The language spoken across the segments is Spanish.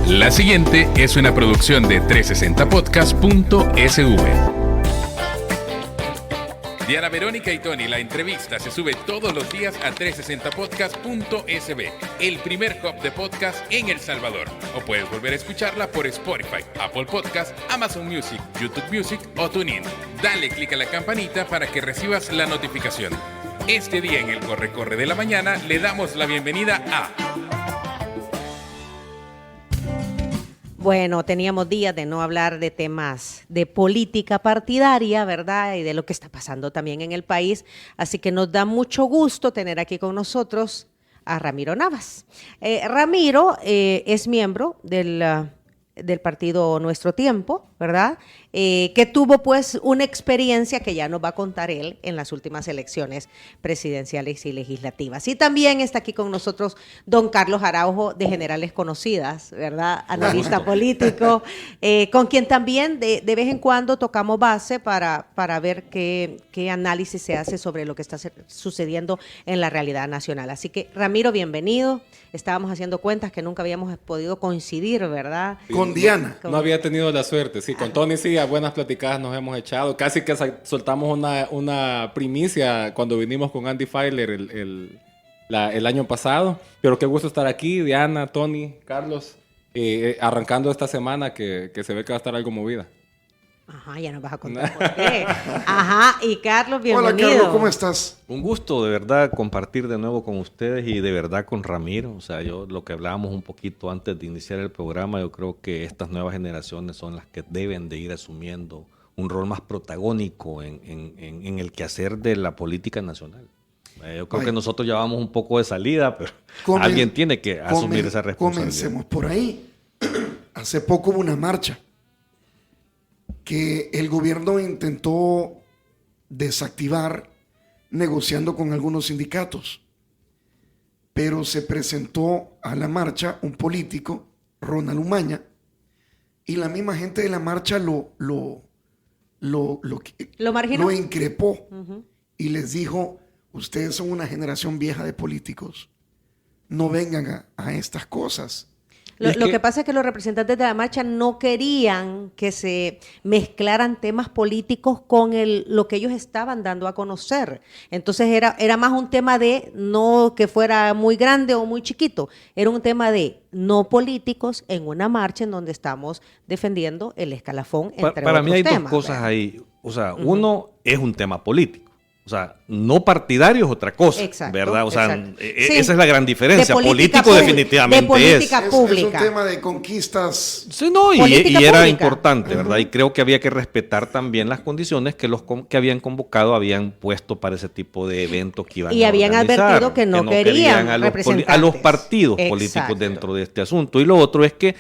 La siguiente es una producción de 360podcast.sv. Diana Verónica y Tony, la entrevista se sube todos los días a 360podcast.sv, el primer hub de podcast en El Salvador. O puedes volver a escucharla por Spotify, Apple Podcast, Amazon Music, YouTube Music o TuneIn. Dale clic a la campanita para que recibas la notificación. Este día en el Corre de la Mañana le damos la bienvenida a... Bueno, teníamos días de no hablar de temas de política partidaria, ¿verdad? Y de lo que está pasando también en el país. Así que nos da mucho gusto tener aquí con nosotros a Ramiro Navas. Ramiro es miembro del partido Nuestro Tiempo, ¿verdad? Que tuvo pues una experiencia que ya nos va a contar él en las últimas elecciones presidenciales y legislativas. Y también está aquí con nosotros don Carlos Araujo, de Generales Conocidas, ¿verdad? Analista político, con quien también de vez en cuando tocamos base para ver qué análisis se hace sobre lo que está sucediendo en la realidad nacional. Así que, Ramiro, bienvenido. Estábamos haciendo cuentas que nunca habíamos podido coincidir, ¿verdad? Con Diana. No había tenido la suerte, sí. Con Tony sí, a buenas platicadas nos hemos echado. Casi que soltamos una primicia cuando vinimos con Andy Feiler el año pasado. Pero qué gusto estar aquí, Diana, Tony, Carlos, arrancando esta semana que se ve que va a estar algo movida. Ajá, ya nos vas a contar por qué. Ajá, y Carlos, bienvenido. Hola, Carlos, ¿cómo estás? Un gusto de verdad compartir de nuevo con ustedes y de verdad con Ramiro. O sea, lo que hablábamos un poquito antes de iniciar el programa, yo creo que estas nuevas generaciones son las que deben de ir asumiendo un rol más protagónico en el quehacer de la política nacional. Yo creo que nosotros ya vamos un poco de salida, pero alguien tiene que asumir esa responsabilidad. Comencemos por ahí. Hace poco hubo una marcha que el gobierno intentó desactivar negociando con algunos sindicatos, pero se presentó a la marcha un político, Ronald Umaña, y la misma gente de la marcha lo marginó, lo increpó y les dijo: ustedes son una generación vieja de políticos, no vengan a estas cosas. Lo que pasa es que los representantes de la marcha no querían que se mezclaran temas políticos con lo que ellos estaban dando a conocer. Entonces era más un tema de no que fuera muy grande o muy chiquito, era un tema de no políticos en una marcha en donde estamos defendiendo el escalafón entre otros temas. Para mí hay dos cosas ahí. O sea, uno es un tema político. O sea, no partidario es otra cosa, exacto, ¿verdad? O sea, esa es la gran diferencia. Político definitivamente de política es pública. Es un tema de conquistas. Sí, no, y era importante, ¿verdad? Y creo que había que respetar también las condiciones que los que habían convocado habían puesto para ese tipo de eventos que iban a organizar. Y habían advertido que no querían a los partidos políticos dentro de este asunto. Y lo otro es que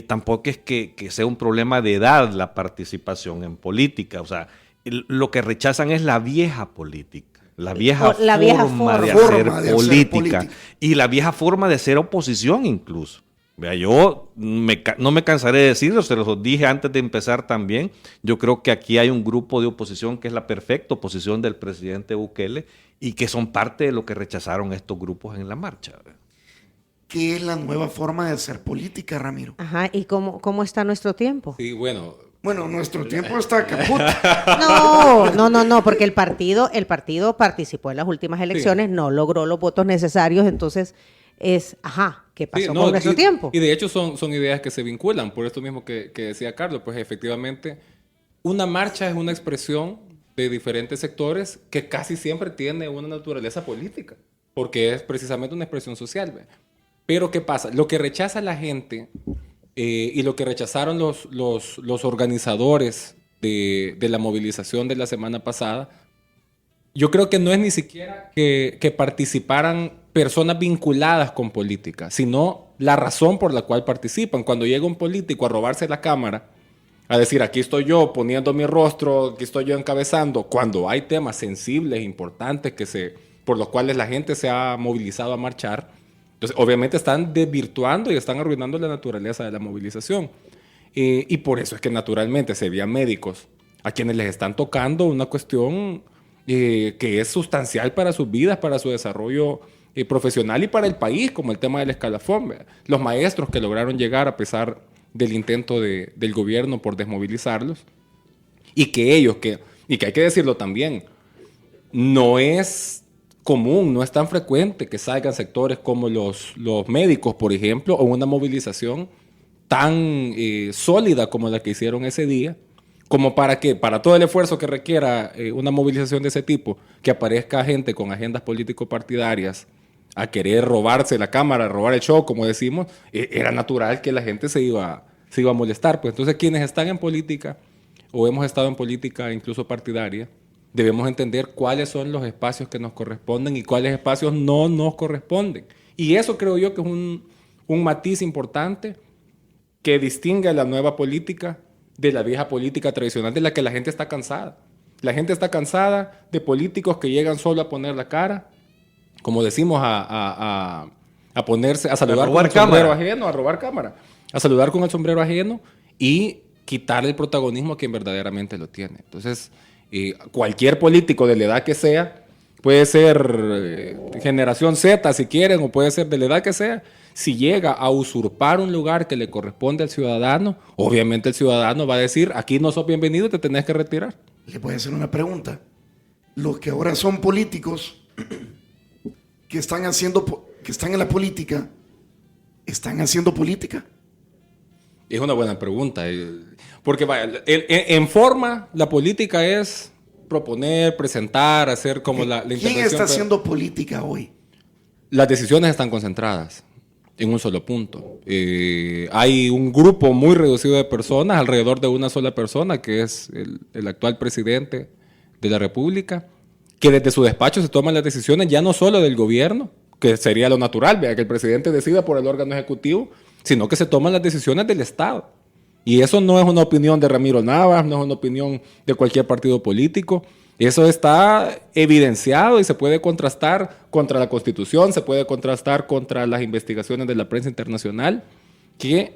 tampoco es que sea un problema de edad la participación en política. O sea, lo que rechazan es la vieja política, la vieja forma de hacer política y la vieja forma de hacer oposición incluso. Vea, yo no me cansaré de decirlo, se los dije antes de empezar también. Yo creo que aquí hay un grupo de oposición que es la perfecta oposición del presidente Bukele y que son parte de lo que rechazaron estos grupos en la marcha. ¿Qué es la nueva forma de hacer política, Ramiro? Ajá, ¿y cómo está nuestro tiempo? Sí, bueno, nuestro tiempo está caput. No, porque el partido participó en las últimas elecciones, no logró los votos necesarios, entonces ¿qué pasó con nuestro tiempo? Y de hecho son ideas que se vinculan, por esto mismo que decía Carlos, pues efectivamente una marcha es una expresión de diferentes sectores que casi siempre tiene una naturaleza política, porque es precisamente una expresión social, ¿ve? Pero ¿qué pasa? Lo que rechaza la gente y lo que rechazaron los organizadores de la movilización de la semana pasada, yo creo que no es ni siquiera que participaran personas vinculadas con política, sino la razón por la cual participan. Cuando llega un político a robarse la cámara, a decir, aquí estoy yo poniendo mi rostro, aquí estoy yo encabezando, cuando hay temas sensibles, importantes, por los cuales la gente se ha movilizado a marchar, entonces obviamente están desvirtuando y están arruinando la naturaleza de la movilización. Y por eso es que naturalmente se veían médicos a quienes les están tocando una cuestión que es sustancial para sus vidas, para su desarrollo profesional y para el país, como el tema del escalafón. ¿Verdad? Los maestros que lograron llegar a pesar del intento del gobierno por desmovilizarlos, y que hay que decirlo también, no es común, no es tan frecuente que salgan sectores como los médicos, por ejemplo, o una movilización tan sólida como la que hicieron ese día, como para que, para todo el esfuerzo que requiera una movilización de ese tipo, que aparezca gente con agendas político-partidarias a querer robarse la cámara, robar el show, como decimos, era natural que la gente se iba a molestar. Pues entonces quienes están en política, o hemos estado en política incluso partidaria, debemos entender cuáles son los espacios que nos corresponden y cuáles espacios no nos corresponden. Y eso creo yo que es un matiz importante que distingue a la nueva política de la vieja política tradicional de la que la gente está cansada. La gente está cansada de políticos que llegan solo a poner la cara, como decimos, a ponerse, a saludar con el sombrero ajeno, a robar cámara, a saludar con el sombrero ajeno y quitarle el protagonismo a quien verdaderamente lo tiene. Entonces, cualquier político de la edad que sea, puede ser generación Z si quieren, o puede ser de la edad que sea, si llega a usurpar un lugar que le corresponde al ciudadano, obviamente el ciudadano va a decir, aquí no sos bienvenido, te tenés que retirar. Le voy a hacer una pregunta. Los que ahora son políticos, que están en la política, ¿están haciendo política? Es una buena pregunta. Porque vaya, en forma, la política es proponer, presentar, hacer como la intervención. ¿Quién está haciendo política hoy? Las decisiones están concentradas en un solo punto. Hay un grupo muy reducido de personas, alrededor de una sola persona, que es el actual presidente de la República, que desde su despacho se toman las decisiones ya no solo del gobierno, que sería lo natural, vea, que el presidente decida por el órgano ejecutivo, sino que se toman las decisiones del Estado. Y eso no es una opinión de Ramiro Navas, no es una opinión de cualquier partido político. Eso está evidenciado y se puede contrastar contra la Constitución, se puede contrastar contra las investigaciones de la prensa internacional, que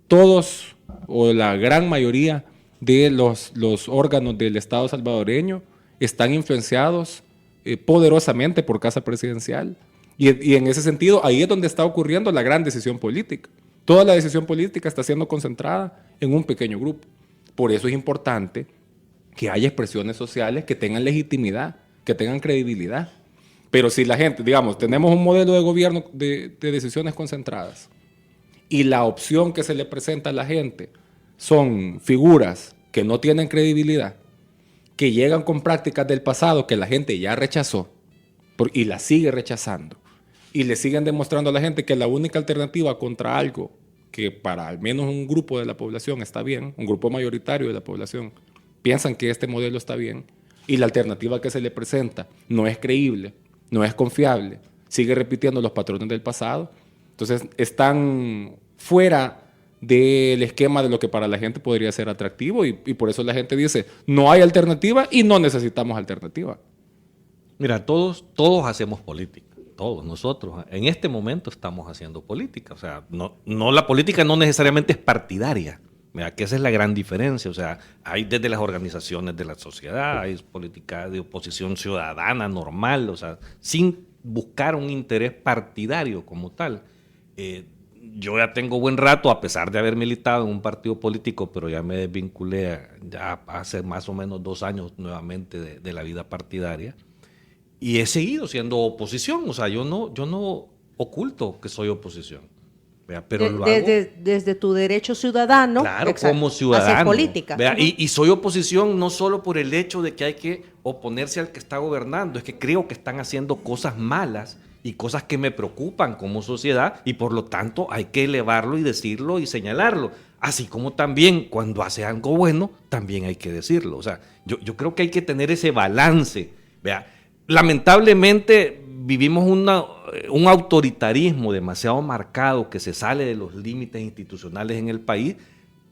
todos o la gran mayoría de los órganos del Estado salvadoreño están influenciados poderosamente por Casa Presidencial. Y en ese sentido, ahí es donde está ocurriendo la gran decisión política. Toda la decisión política está siendo concentrada en un pequeño grupo. Por eso es importante que haya expresiones sociales que tengan legitimidad, que tengan credibilidad. Pero si la gente, digamos, tenemos un modelo de gobierno de decisiones concentradas y la opción que se le presenta a la gente son figuras que no tienen credibilidad, que llegan con prácticas del pasado que la gente ya rechazó y la sigue rechazando, y le siguen demostrando a la gente que la única alternativa contra algo que para al menos un grupo de la población está bien, un grupo mayoritario de la población, piensan que este modelo está bien, y la alternativa que se le presenta no es creíble, no es confiable, sigue repitiendo los patrones del pasado, entonces están fuera del esquema de lo que para la gente podría ser atractivo, y por eso la gente dice, no hay alternativa y no necesitamos alternativa. Mira, todos hacemos política. Todos nosotros en este momento estamos haciendo política. O sea, no la política no necesariamente es partidaria. Mira, que esa es la gran diferencia. O sea, hay desde las organizaciones de la sociedad, hay política de oposición ciudadana normal, o sea, sin buscar un interés partidario como tal. Yo ya tengo buen rato, a pesar de haber militado en un partido político, pero ya me desvinculé ya hace más o menos 2 años nuevamente de la vida partidaria. Y he seguido siendo oposición, o sea, yo no oculto que soy oposición. ¿Vea? Pero lo hago desde tu derecho ciudadano, claro, como ciudadano. Hacer política. ¿Vea? Y soy oposición no solo por el hecho de que hay que oponerse al que está gobernando, es que creo que están haciendo cosas malas y cosas que me preocupan como sociedad, y por lo tanto hay que elevarlo y decirlo y señalarlo. Así como también cuando hace algo bueno, también hay que decirlo. O sea, yo creo que hay que tener ese balance. ¿Vea? Lamentablemente vivimos un autoritarismo demasiado marcado que se sale de los límites institucionales en el país,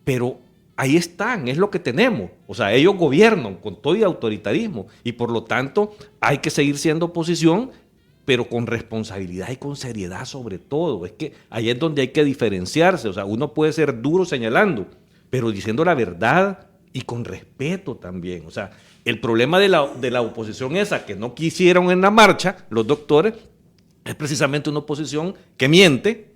pero ahí están, es lo que tenemos. O sea, ellos gobiernan con todo y autoritarismo, y por lo tanto hay que seguir siendo oposición, pero con responsabilidad y con seriedad sobre todo. Es que ahí es donde hay que diferenciarse. O sea, uno puede ser duro señalando, pero diciendo la verdad y con respeto también. O sea, el problema de la oposición esa que no quisieron en la marcha, los doctores, es precisamente una oposición que miente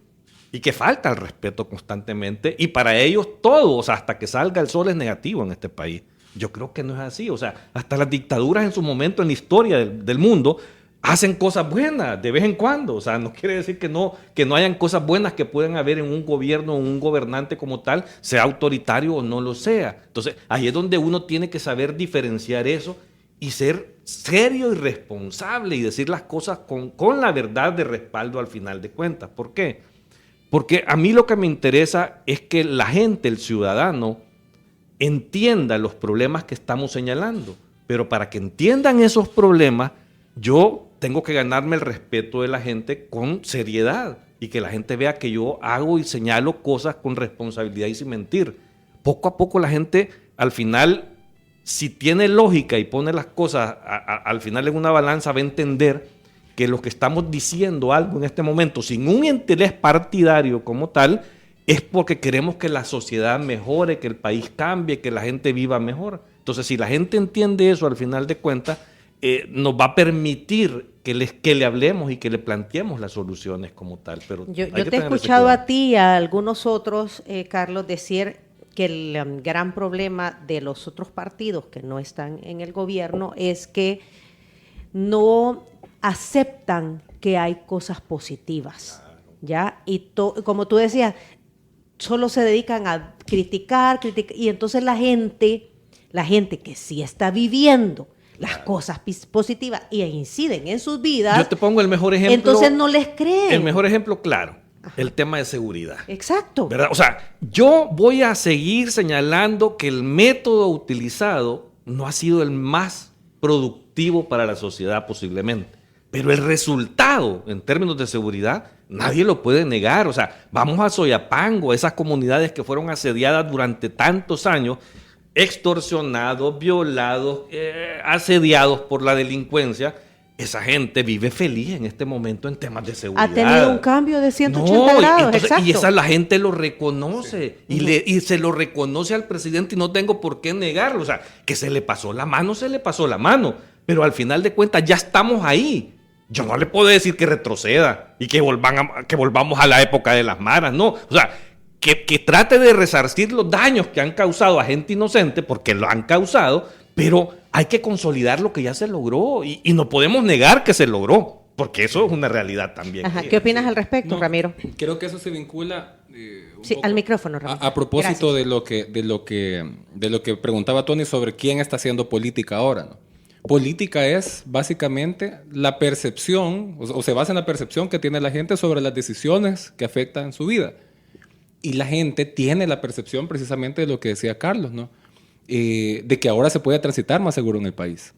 y que falta el respeto constantemente, y para ellos todo, o sea, hasta que salga el sol es negativo en este país. Yo creo que no es así. O sea, hasta las dictaduras en su momento en la historia del mundo hacen cosas buenas de vez en cuando. O sea, no quiere decir que no hayan cosas buenas que puedan haber en un gobierno o un gobernante como tal, sea autoritario o no lo sea. Entonces, ahí es donde uno tiene que saber diferenciar eso y ser serio y responsable y decir las cosas con la verdad de respaldo al final de cuentas. ¿Por qué? Porque a mí lo que me interesa es que la gente, el ciudadano, entienda los problemas que estamos señalando. Pero para que entiendan esos problemas, yo tengo que ganarme el respeto de la gente con seriedad y que la gente vea que yo hago y señalo cosas con responsabilidad y sin mentir. Poco a poco la gente, al final, si tiene lógica y pone las cosas al final en una balanza, va a entender que lo que estamos diciendo algo en este momento, sin un interés partidario como tal, es porque queremos que la sociedad mejore, que el país cambie, que la gente viva mejor. Entonces, si la gente entiende eso al final de cuentas, nos va a permitir que le hablemos y que le planteemos las soluciones como tal. Pero yo te he escuchado a ti y a algunos otros, Carlos, decir que el gran problema de los otros partidos que no están en el gobierno es que no aceptan que hay cosas positivas, ¿ya? Y como tú decías, solo se dedican a criticar, y entonces la gente que sí está viviendo las cosas positivas y inciden en sus vidas. Yo te pongo el mejor ejemplo. Entonces no les creen. El mejor ejemplo, claro, el tema de seguridad. Exacto. ¿Verdad? O sea, yo voy a seguir señalando que el método utilizado no ha sido el más productivo para la sociedad posiblemente. Pero el resultado en términos de seguridad nadie lo puede negar. O sea, vamos a Soyapango, esas comunidades que fueron asediadas durante tantos años, extorsionados, violados, asediados por la delincuencia. Esa gente vive feliz en este momento en temas de seguridad. Ha tenido un cambio de 180 grados, entonces, exacto. Y esa la gente lo reconoce, y se lo reconoce al presidente, y no tengo por qué negarlo. O sea, que se le pasó la mano, pero al final de cuentas ya estamos ahí. Yo no le puedo decir que retroceda y que volvamos a la época de las maras, no. O sea, que trate de resarcir los daños que han causado a gente inocente, porque lo han causado, pero hay que consolidar lo que ya se logró y no podemos negar que se logró, porque eso es una realidad también. Ajá. ¿Qué opinas al respecto, Ramiro? Creo que eso se vincula sí, al micrófono, Ramiro. A propósito de lo que preguntaba Tony sobre quién está haciendo política ahora, ¿no? Política es básicamente la percepción, o se basa en la percepción que tiene la gente sobre las decisiones que afectan su vida. Y la gente tiene la percepción precisamente de lo que decía Carlos, ¿no? De que ahora se puede transitar más seguro en el país.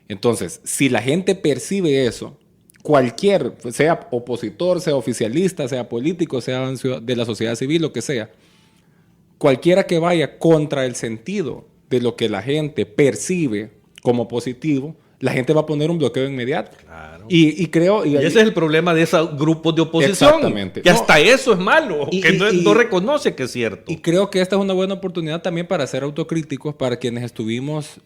Entonces, si la gente percibe eso, cualquier, sea opositor, sea oficialista, sea político, sea de la sociedad civil, lo que sea, cualquiera que vaya contra el sentido de lo que la gente percibe como positivo, la gente va a poner un bloqueo inmediato. Claro. Y creo... Y ese es el problema de esos grupos de oposición. Exactamente. Que hasta eso es malo, no reconoce que es cierto. Y creo que esta es una buena oportunidad también para ser autocríticos para quienes estuvimos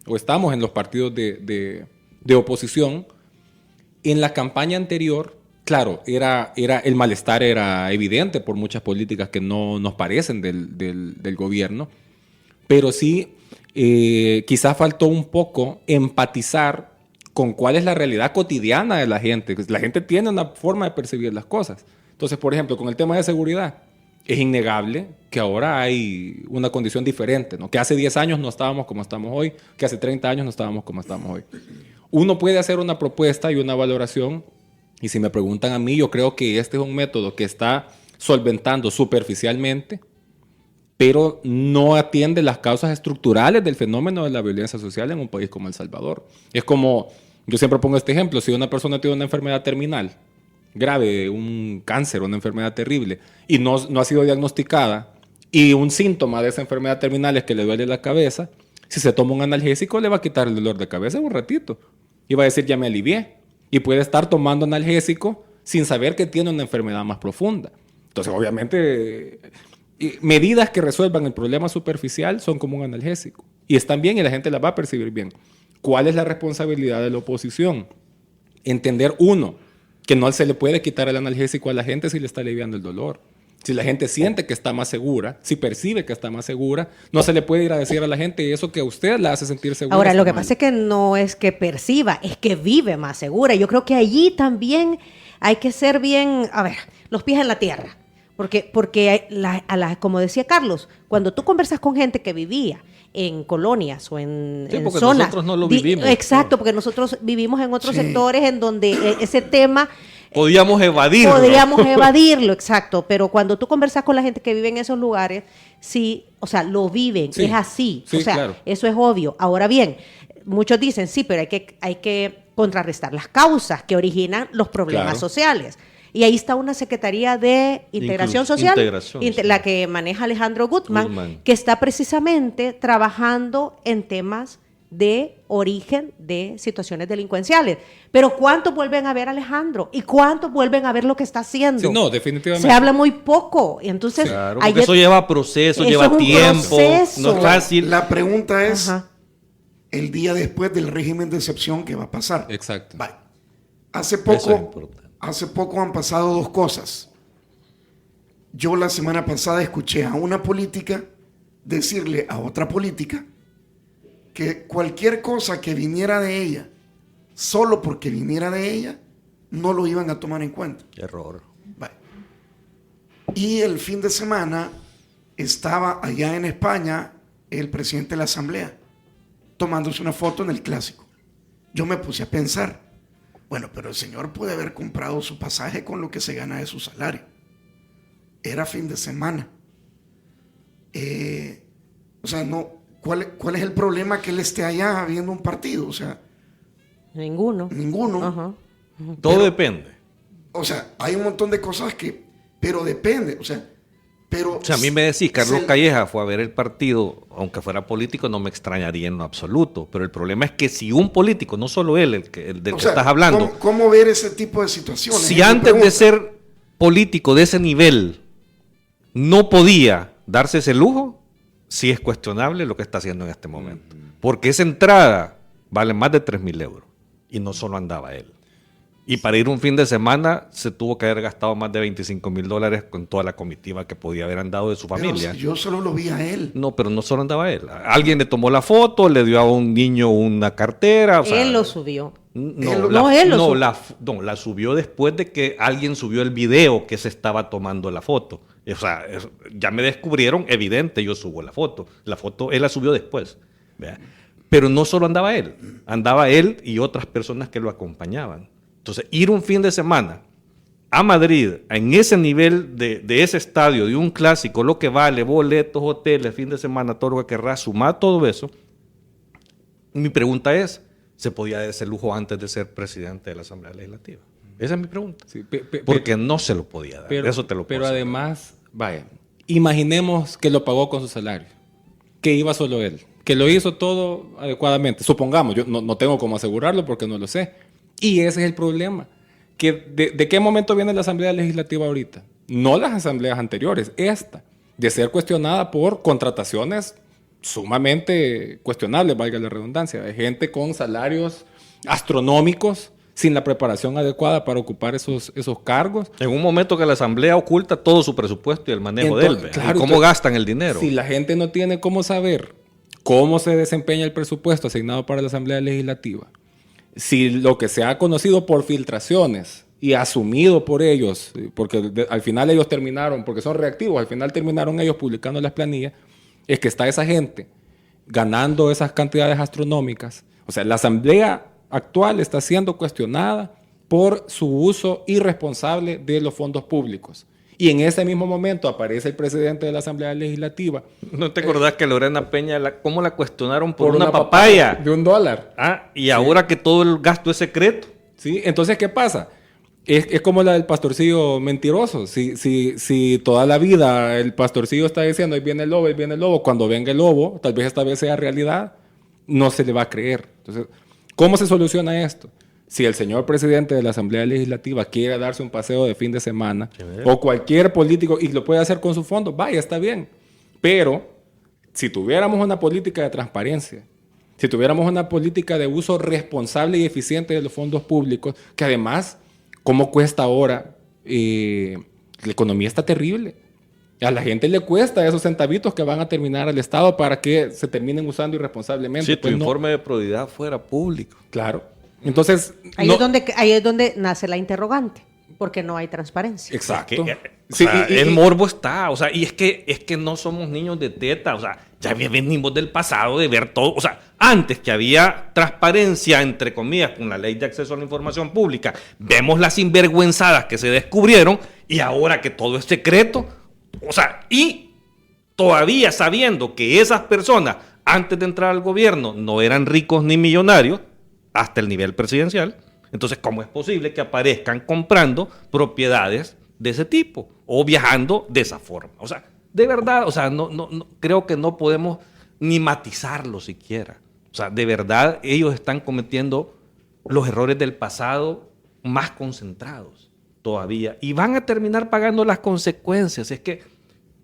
o estamos en los partidos de oposición. En la campaña anterior, claro, el malestar era evidente por muchas políticas que no nos parecen del gobierno, pero sí... quizás faltó un poco empatizar con cuál es la realidad cotidiana de la gente. La gente tiene una forma de percibir las cosas. Entonces, por ejemplo, con el tema de seguridad, es innegable que ahora hay una condición diferente, ¿no? Que hace 10 años no estábamos como estamos hoy, que hace 30 años no estábamos como estamos hoy. Uno puede hacer una propuesta y una valoración, y si me preguntan a mí, yo creo que este es un método que está solventando superficialmente, pero no atiende las causas estructurales del fenómeno de la violencia social en un país como El Salvador. Es como, yo siempre pongo este ejemplo, si una persona tiene una enfermedad terminal grave, un cáncer, una enfermedad terrible, y no ha sido diagnosticada, y un síntoma de esa enfermedad terminal es que le duele la cabeza, si se toma un analgésico le va a quitar el dolor de cabeza en un ratito, y va a decir ya me alivié, y puede estar tomando analgésico sin saber que tiene una enfermedad más profunda. Entonces, obviamente... medidas que resuelvan el problema superficial son como un analgésico. Y están bien y la gente las va a percibir bien. ¿Cuál es la responsabilidad de la oposición? Entender, uno, que no se le puede quitar el analgésico a la gente si le está aliviando el dolor. Si la gente siente que está más segura, si percibe que está más segura, no se le puede ir a decir a la gente eso que a usted la hace sentir segura. Ahora, lo que pasa es que no es que perciba, es que vive más segura. Yo creo que allí también hay que ser bien, a ver, los pies en la tierra. Porque como decía Carlos, cuando tú conversas con gente que vivía en colonias o en porque zonas. Nosotros no lo vivimos. Exacto, porque nosotros vivimos en otros sectores en donde ese tema... Podíamos evadirlo. Podríamos evadirlo, exacto. Pero cuando tú conversas con la gente que vive en esos lugares, sí, o sea, lo viven, sí, es así. sí, o sea, claro. Eso es obvio. Ahora bien, muchos dicen, sí, pero hay que contrarrestar las causas que originan los problemas sociales. Y ahí está una Secretaría de Integración Social, la que maneja Alejandro Guzmán, que está precisamente trabajando en temas de origen de situaciones delincuenciales. Pero ¿cuántos vuelven a ver a Alejandro? ¿Y cuántos vuelven a ver lo que está haciendo? Sí, no, definitivamente. Se habla muy poco. Entonces, claro, porque eso lleva proceso, lleva tiempo, no es fácil. La pregunta es, el día después del régimen de excepción, ¿qué va a pasar? Exacto. Bye. Hace poco han pasado dos cosas. Yo la semana pasada escuché a una política decirle a otra política que cualquier cosa que viniera de ella, solo porque viniera de ella, no lo iban a tomar en cuenta. Error. Bye. Y el fin de semana estaba allá en España el presidente de la Asamblea tomándose una foto en el Clásico. Yo me puse a pensar, bueno, pero el señor puede haber comprado su pasaje con lo que se gana de su salario. Era fin de semana. O sea, no, ¿cuál es el problema que él esté allá viendo un partido? O sea, ninguno. Todo depende. O sea, hay un montón de cosas pero depende. O sea, a mí me decís, Carlos Calleja fue a ver el partido, aunque fuera político, no me extrañaría en lo absoluto. Pero el problema es que si un político, no solo él, el del que estás hablando. ¿Cómo ver ese tipo de situaciones? Si antes de ser político de ese nivel no podía darse ese lujo, sí es cuestionable lo que está haciendo en este momento. Porque esa entrada vale más de 3,000 euros. Y no solo andaba él. Y para ir un fin de semana se tuvo que haber gastado más de $25,000 con toda la comitiva que podía haber andado de su familia. Pero yo solo lo vi a él. No, pero no solo andaba él. Alguien le tomó la foto, le dio a un niño una cartera. Él lo subió. La subió después de que alguien subió el video que se estaba tomando la foto. O sea, ya me descubrieron, evidente, yo subo la foto. La foto él la subió después. ¿Vea? Pero no solo andaba él y otras personas que lo acompañaban. Entonces, ir un fin de semana a Madrid, en ese nivel de ese estadio, de un clásico, lo que vale, boletos, hoteles, fin de semana, todo lo que querrás, sumar todo eso. Mi pregunta es, ¿se podía dar ese lujo antes de ser presidente de la Asamblea Legislativa? Esa es mi pregunta. Sí, porque no se lo podía dar. Eso te lo puedo Pero además, vaya, imaginemos que lo pagó con su salario, que iba solo él, que lo hizo todo adecuadamente. Supongamos, yo no tengo cómo asegurarlo porque no lo sé. Y ese es el problema. Que ¿De qué momento viene la Asamblea Legislativa ahorita? No las asambleas anteriores, esta, de ser cuestionada por contrataciones sumamente cuestionables, valga la redundancia, de gente con salarios astronómicos, sin la preparación adecuada para ocupar esos cargos. En un momento que la Asamblea oculta todo su presupuesto y el manejo de él, claro, y cómo gastan el dinero. Si la gente no tiene cómo saber cómo se desempeña el presupuesto asignado para la Asamblea Legislativa, si lo que se ha conocido por filtraciones y asumido por ellos, porque al final ellos terminaron, porque son reactivos, al final terminaron ellos publicando las planillas, es que está esa gente ganando esas cantidades astronómicas. O sea, la Asamblea actual está siendo cuestionada por su uso irresponsable de los fondos públicos. Y en ese mismo momento aparece el presidente de la Asamblea Legislativa. ¿No te acordás que Lorena Peña, cómo la cuestionaron por una papaya? De $1. Y sí. Ahora que todo el gasto es secreto. Sí, entonces, ¿qué pasa? Es como la del pastorcillo mentiroso. Si toda la vida el pastorcillo está diciendo, ahí viene el lobo, cuando venga el lobo, tal vez esta vez sea realidad, no se le va a creer. Entonces, ¿cómo se soluciona esto? Si el señor presidente de la Asamblea Legislativa quiere darse un paseo de fin de semana, o cualquier político, y lo puede hacer con su fondo, vaya, está bien. Pero si tuviéramos una política de transparencia, si tuviéramos una política de uso responsable y eficiente de los fondos públicos, que además, ¿cómo cuesta ahora? La economía está terrible. A la gente le cuesta esos centavitos que van a terminar al Estado para que se terminen usando irresponsablemente. Si tu informe de probidad fuera público. Claro. Entonces... Ahí es donde nace la interrogante, porque no hay transparencia. Exacto. El morbo está, o sea, y es que no somos niños de teta, o sea, ya venimos del pasado de ver todo, o sea, antes que había transparencia, entre comillas, con la ley de acceso a la información pública, vemos las sinvergüenzadas que se descubrieron y ahora que todo es secreto, o sea, y todavía sabiendo que esas personas antes de entrar al gobierno no eran ricos ni millonarios, hasta el nivel presidencial, entonces, ¿cómo es posible que aparezcan comprando propiedades de ese tipo o viajando de esa forma? O sea, de verdad, o sea, no, creo que no podemos ni matizarlo siquiera. O sea, de verdad, ellos están cometiendo los errores del pasado más concentrados todavía y van a terminar pagando las consecuencias. Es que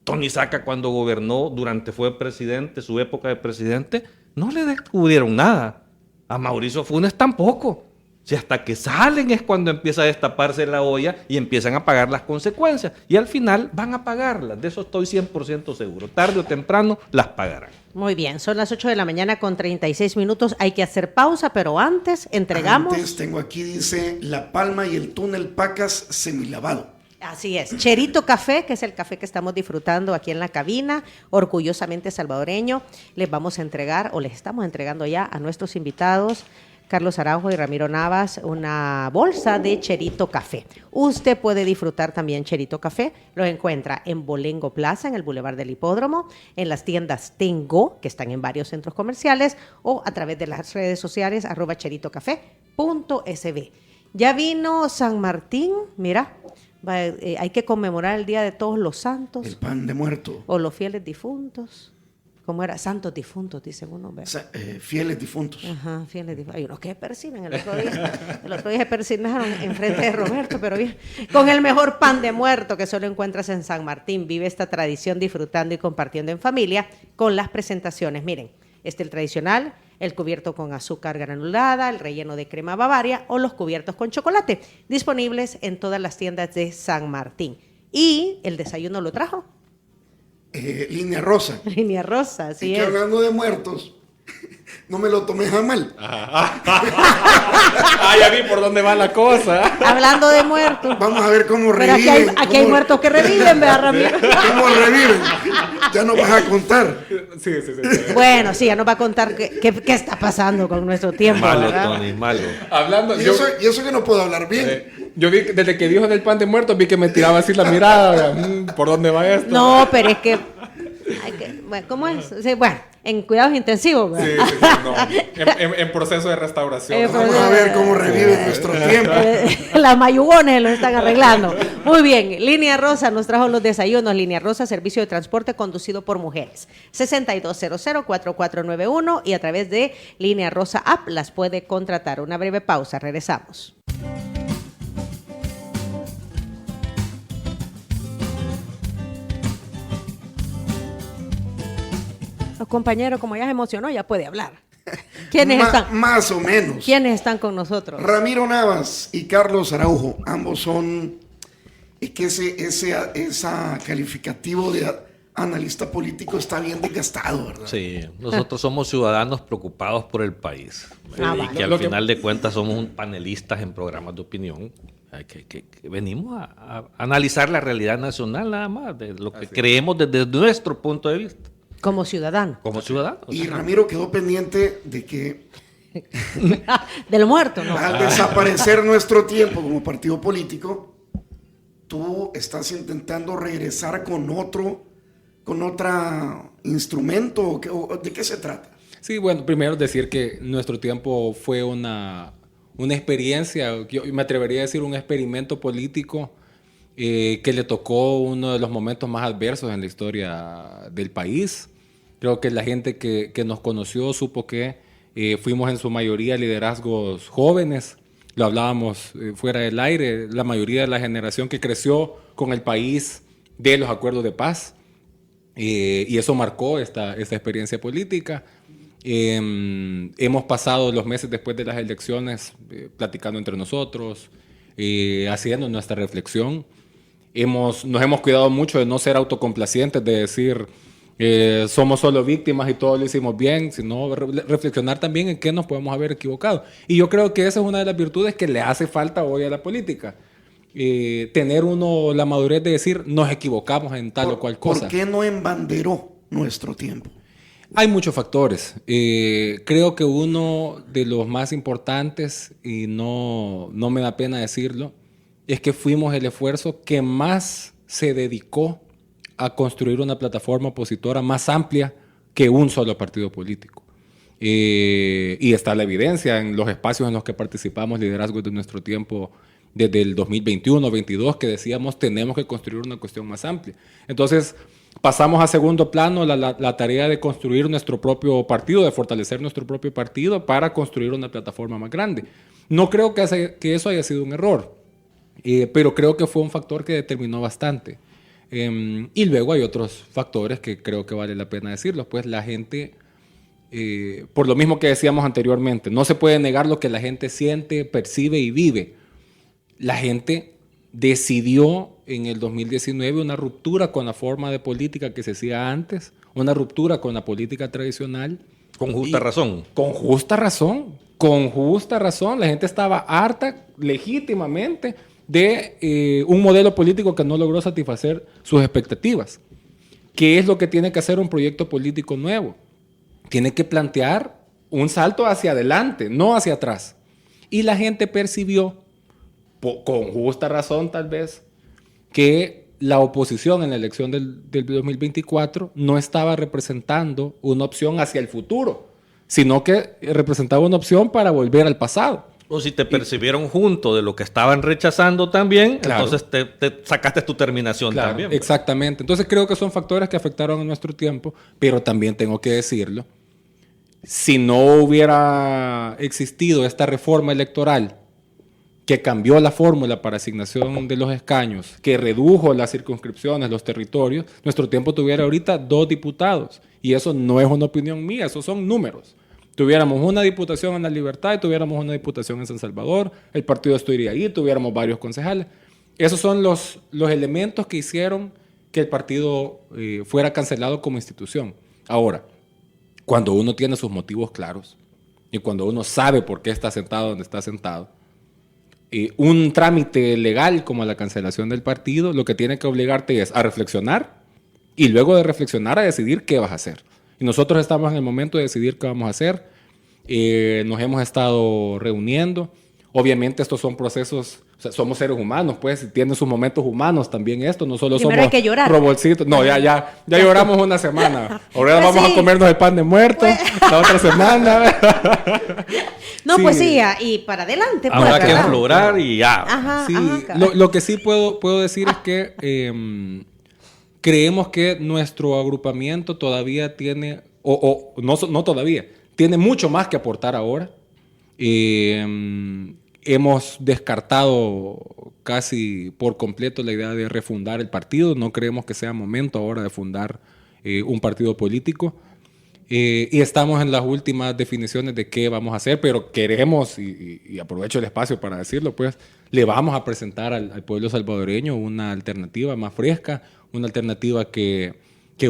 Tony Saca, cuando gobernó, fue presidente, su época de presidente, no le descubrieron nada. A Mauricio Funes tampoco. Si hasta que salen es cuando empieza a destaparse la olla y empiezan a pagar las consecuencias. Y al final van a pagarlas. De eso estoy 100% seguro. Tarde o temprano las pagarán. Muy bien, son las 8 de la mañana con 36 minutos. Hay que hacer pausa, pero antes entregamos... Antes tengo aquí, dice, La Palma y el túnel Pacas semilavado. Así es, Cherito Café, que es el café que estamos disfrutando aquí en la cabina, orgullosamente salvadoreño. Les vamos a entregar, o les estamos entregando ya a nuestros invitados, Carlos Araujo y Ramiro Navas, una bolsa de Cherito Café. Usted puede disfrutar también Cherito Café. Lo encuentra en Bolengo Plaza, en el Boulevard del Hipódromo, en las tiendas Tengo, que están en varios centros comerciales, o a través de las redes sociales, @cheritocafé.sb. Ya vino San Martín, mira, hay que conmemorar el Día de Todos los Santos. El pan de muerto. O los fieles difuntos. ¿Cómo era? Santos difuntos, dicen uno. Fieles difuntos. Ajá, fieles difuntos. Hay unos que persiguen. El otro día se persignaron enfrente de Roberto, pero bien. Con el mejor pan de muerto que solo encuentras en San Martín. Vive esta tradición disfrutando y compartiendo en familia con las presentaciones. Miren, el tradicional, el cubierto con azúcar granulada, el relleno de crema Bavaria o los cubiertos con chocolate. Disponibles en todas las tiendas de San Martín. Y el desayuno lo trajo. Línea Rosa. Línea Rosa, así es. Hablando de muertos, no me lo tomes a mal. Ya vi por dónde va la cosa. Hablando de muertos. Vamos a ver cómo pero reviven. Aquí hay muertos que reviven, ¿verdad, Ramiro? ¿Cómo reviven? Ya nos vas a contar. Sí. Bueno, sí, ya nos va a contar qué está pasando con nuestro tiempo. Malo, ¿verdad? Tony, malo. Hablando, Y eso que no puedo hablar bien. Yo vi, desde que dijo del pan de muertos, vi que me tiraba así la mirada. ¿Por dónde va esto? No, pero es que... bueno, ¿cómo es? Sí, bueno, en cuidados intensivos. Sí, no. En proceso de restauración. Vamos a ver cómo revive nuestro tiempo. Las mayugones lo están arreglando. Muy bien, Línea Rosa nos trajo los desayunos. Línea Rosa, servicio de transporte conducido por mujeres. 6200-4491 y a través de Línea Rosa App las puede contratar. Una breve pausa, regresamos. Compañero, como ya se emocionó, ya puede hablar. ¿Quiénes están? Más o menos. ¿Quiénes están con nosotros? Ramiro Navas y Carlos Araujo. Ambos son... Es que ese calificativo de analista político está bien desgastado, ¿verdad? Sí, nosotros somos ciudadanos preocupados por el país. Y que al final de cuentas somos panelistas en programas de opinión. Que venimos a analizar la realidad nacional nada más, de lo que creemos desde nuestro punto de vista. Como ciudadano. Como ciudadano. Y Ramiro quedó pendiente de que... de lo muerto, ¿no? Al desaparecer nuestro tiempo como partido político, tú estás intentando regresar con otro instrumento. ¿De qué se trata? Sí, bueno, primero decir que nuestro tiempo fue una experiencia, yo me atrevería a decir un experimento político que le tocó uno de los momentos más adversos en la historia del país. Creo que la gente que nos conoció supo que fuimos en su mayoría liderazgos jóvenes, lo hablábamos fuera del aire, la mayoría de la generación que creció con el país de los acuerdos de paz, y eso marcó esta experiencia política. Hemos pasado los meses después de las elecciones platicando entre nosotros, haciendo nuestra reflexión. Nos hemos cuidado mucho de no ser autocomplacientes, de decir somos solo víctimas y todo lo hicimos bien, sino reflexionar también en qué nos podemos haber equivocado. Y yo creo que esa es una de las virtudes que le hace falta hoy a la política. Tener uno la madurez de decir nos equivocamos en tal o cual cosa. ¿Por qué no embanderó nuestro tiempo? Hay muchos factores. Creo que uno de los más importantes, y no me da pena decirlo, es que fuimos el esfuerzo que más se dedicó a construir una plataforma opositora más amplia que un solo partido político. Y está la evidencia en los espacios en los que participamos, liderazgos de nuestro tiempo, desde el 2021-22, que decíamos tenemos que construir una cuestión más amplia. Entonces, pasamos a segundo plano la tarea de construir nuestro propio partido, de fortalecer nuestro propio partido para construir una plataforma más grande. No creo que eso haya sido un error, pero creo que fue un factor que determinó bastante. Y luego hay otros factores que creo que vale la pena decirlos. Pues la gente, por lo mismo que decíamos anteriormente, no se puede negar lo que la gente siente, percibe y vive. La gente decidió en el 2019 una ruptura con la forma de política que se hacía antes, una ruptura con la política tradicional. Con justa razón. Con justa razón, con justa razón. La gente estaba harta, legítimamente, de un modelo político que no logró satisfacer sus expectativas. ¿Qué es lo que tiene que hacer un proyecto político nuevo? Tiene que plantear un salto hacia adelante, no hacia atrás. Y la gente percibió, con justa razón tal vez, que la oposición en la elección del 2024 no estaba representando una opción hacia el futuro, sino que representaba una opción para volver al pasado. O si te percibieron junto de lo que estaban rechazando también, claro, entonces te sacaste tu terminación, claro, también. Exactamente. Entonces creo que son factores que afectaron a nuestro tiempo, pero también tengo que decirlo, si no hubiera existido esta reforma electoral que cambió la fórmula para asignación de los escaños, que redujo las circunscripciones, los territorios, nuestro tiempo tuviera ahorita 2 diputados. Y eso no es una opinión mía, esos son números. Tuviéramos una diputación en La Libertad y tuviéramos una diputación en San Salvador, el partido estaría ahí, tuviéramos varios concejales. Esos son los elementos que hicieron que el partido fuera cancelado como institución. Ahora, cuando uno tiene sus motivos claros y cuando uno sabe por qué está sentado donde está sentado, un trámite legal como la cancelación del partido, lo que tiene que obligarte es a reflexionar y luego de reflexionar a decidir qué vas a hacer. Y nosotros estamos en el momento de decidir qué vamos a hacer. Nos hemos estado reuniendo. Obviamente estos son procesos, o sea, somos seres humanos, pues, tienen sus momentos humanos también esto, no solo primero somos hay que llorar. robotcitos. No, ya lloramos una semana. Ahora pues vamos a comernos el pan de muerto la otra semana. No, sí. Pues sí, y para adelante. Pues, habrá que aflorar y ya. Ajá, sí, ajá, lo que sí puedo decir es que creemos que nuestro agrupamiento todavía tiene, no todavía, tiene mucho más que aportar ahora. Hemos descartado casi por completo la idea de refundar el partido. No creemos que sea momento ahora de fundar un partido político. Y estamos en las últimas definiciones de qué vamos a hacer, pero queremos, y aprovecho el espacio para decirlo, pues le vamos a presentar al pueblo salvadoreño una alternativa más fresca, una alternativa que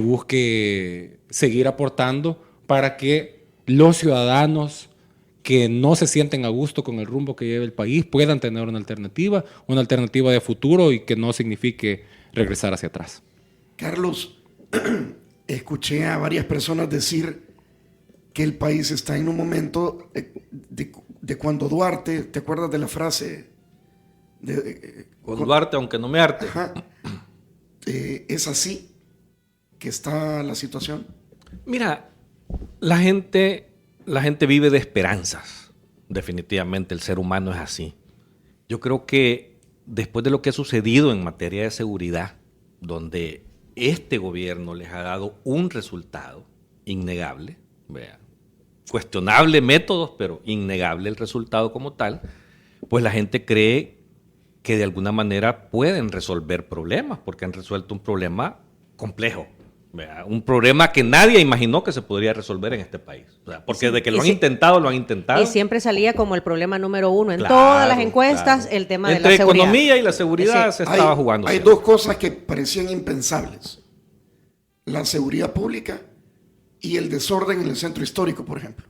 busque seguir aportando para que los ciudadanos que no se sienten a gusto con el rumbo que lleva el país puedan tener una alternativa de futuro y que no signifique regresar hacia atrás. Carlos, escuché a varias personas decir que el país está en un momento de cuando Duarte, ¿te acuerdas de la frase? Con Duarte, aunque no me arte. Ajá. ¿Es así que está la situación? Mira, la gente vive de esperanzas. Definitivamente el ser humano es así. Yo creo que después de lo que ha sucedido en materia de seguridad, donde este gobierno les ha dado un resultado innegable, vea, cuestionable métodos, pero innegable el resultado como tal, pues la gente cree que de alguna manera pueden resolver problemas, porque han resuelto un problema complejo, ¿verdad? Un problema que nadie imaginó que se podría resolver en este país. O sea, porque de que lo han intentado. Y siempre salía como el problema número uno en todas las encuestas, el tema de la seguridad. Entre economía y la seguridad se estaba jugando. Hay dos cosas que parecían impensables. La seguridad pública y el desorden en el centro histórico, por ejemplo.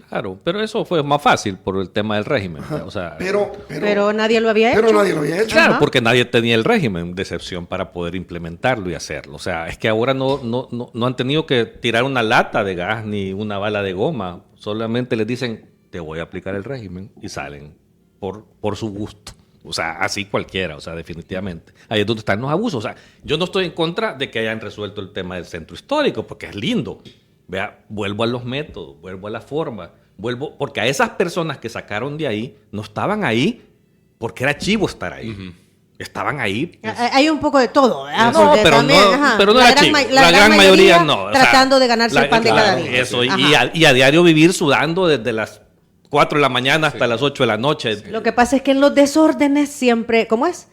Claro, pero eso fue más fácil por el tema del régimen. O sea, pero nadie lo había hecho. Pero nadie lo había hecho. Claro, porque nadie tenía el régimen de excepción para poder implementarlo y hacerlo. O sea, es que ahora no han tenido que tirar una lata de gas ni una bala de goma. Solamente les dicen, te voy a aplicar el régimen, y salen por su gusto. O sea, así cualquiera, o sea, definitivamente. Ahí es donde están los abusos. O sea, yo no estoy en contra de que hayan resuelto el tema del centro histórico, porque es lindo. Vea, vuelvo a los métodos, vuelvo a la forma, porque a esas personas que sacaron de ahí, no estaban ahí porque era chivo estar ahí. Uh-huh. Estaban ahí. Pues, hay un poco de todo, ¿verdad? No, pero también, pero no era chivo. La gran mayoría no. Tratando, o sea, de ganarse el pan de cada día. Eso, y a diario vivir sudando desde las 4 de la mañana hasta las 8 de la noche. Lo que pasa es que en los desórdenes siempre, ¿cómo es?